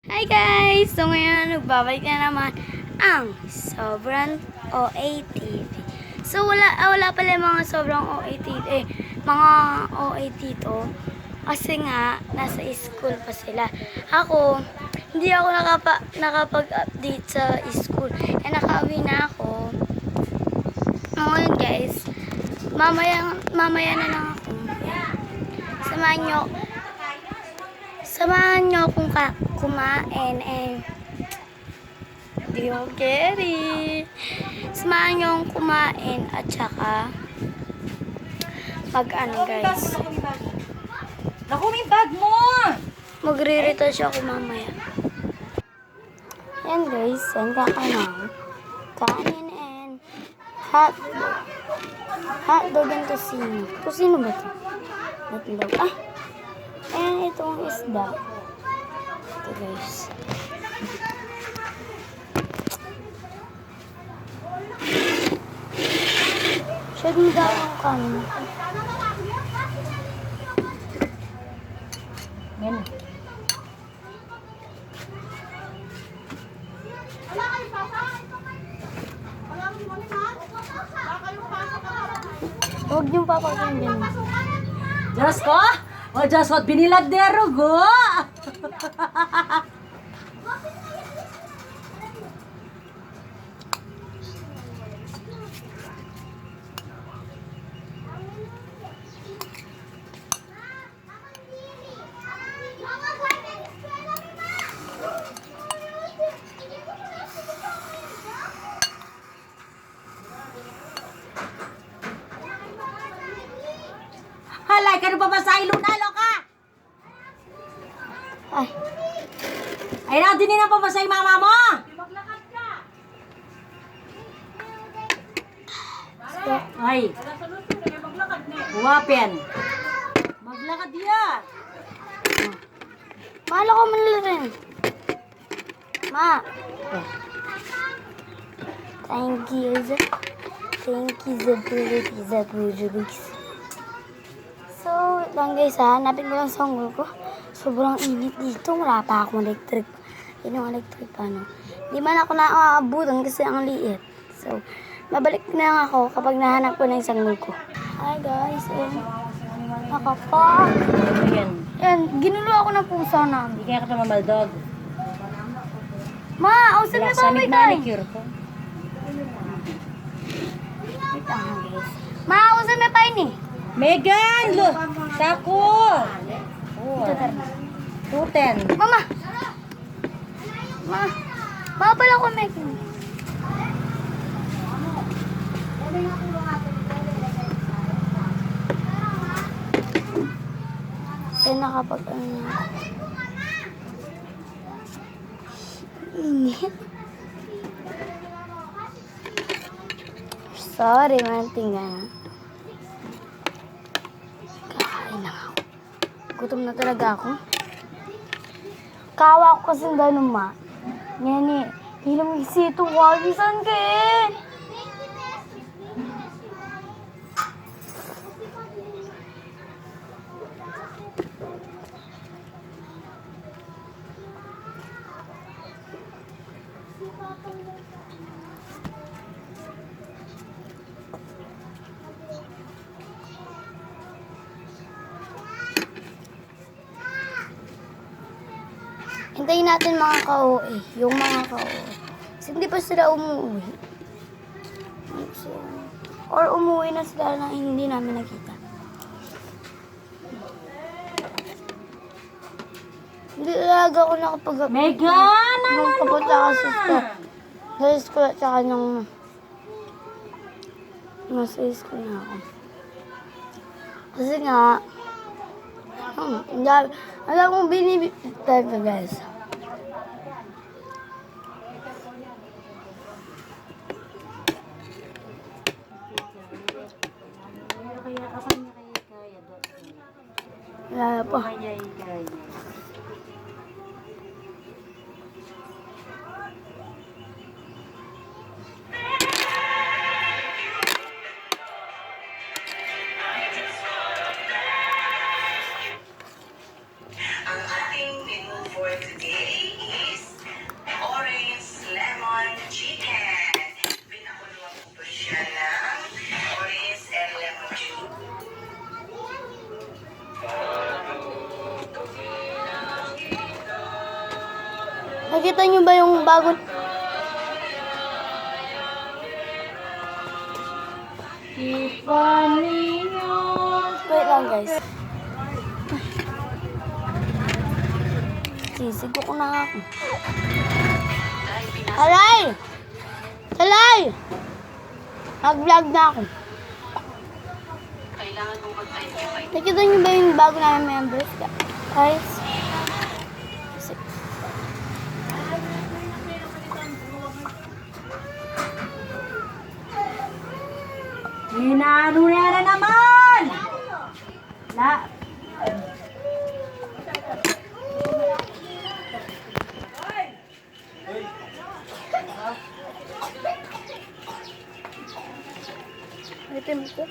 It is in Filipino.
Hi guys! So ngayon, nagbabalik na naman ang Sobrang OA TV. So wala pala yung mga sobrang OA TV, mga OA dito. Kasi nga, nasa school pa sila. Ako, hindi ako nakapag-update sa school. Kaya nakauwi na ako. Ngayon guys, mamaya na lang ako. Samahan nyo akong kumain hindi mo carry. Samahan nyo akong kumain at saka guys. Naku, may bag mo! Magre-retouch ako mamaya. Yan guys, yan kakain. Kanin and hotdog. Hotdog and tocino. Tocino ba ito? Hotdog. Ah! Ayan itong isda. Ito guys. Shag mo daw ang kanin. Yan. Huwag niyong papakain din. Diyos ko! O Diyos ko, binilad dero go! Halay, ka pa ba sa ilunalo ka? Ay, Ay, na, din na pa ba sa mama mo? so, Ay. Buwapin. Maglakad yan. mahal ako manila rin. Ma. Thank you, Zaburubiks. So, wait lang guys ha. Hanapin ko lang sa unggol ko. Sobrang init dito. Wala pa akong electric. Yun yung electric ano. Di man ako nakaabutan kasi ang liit. So, mabalik na lang ako kapag nahanap ko na yung sanggol ko. Hi guys. Nakapak. Ayan. Yan, ginulo ako ng pusa namin. Hindi kaya ka mamaldog. Ma, ausan na ba Sa may kain? manicure ko. Wait lang guys. Ma, ausan na tayo ni. Megan! Sako! Oh, Ito tara. 210. Mama! Ma pala ko may Kaya nakapag init. Sorry, mantingan. Kakain na ako. Gutom na talaga ako. Kawa ko kasi ganun ma. Yan eh. Hilang isito. Wagisan ka eh. Hintayin natin mga ka-OA. Yung mga ka-OA. Kasi hindi pa sila umuwi. Or umuwi na sila na hindi namin nakita. Hindi talaga ako nakapag... Megan! Nung papunta ako sa school. Sa school at saka nung... Nasa school na ako. Kasi nga... alam kong talaga guys. Wala pa. Ang ating menu for today is orange lemon chicken. Pinakuluan ko po siya ng orange and lemon juice. Nakita niyo ba yung bago? Wait lang guys. Sisigo ko na ako. Alay! Alay! Nag-vlog na ako. Nakita niyo ba yung bago namin members? Guys. Inaano na naman! La. Item ko.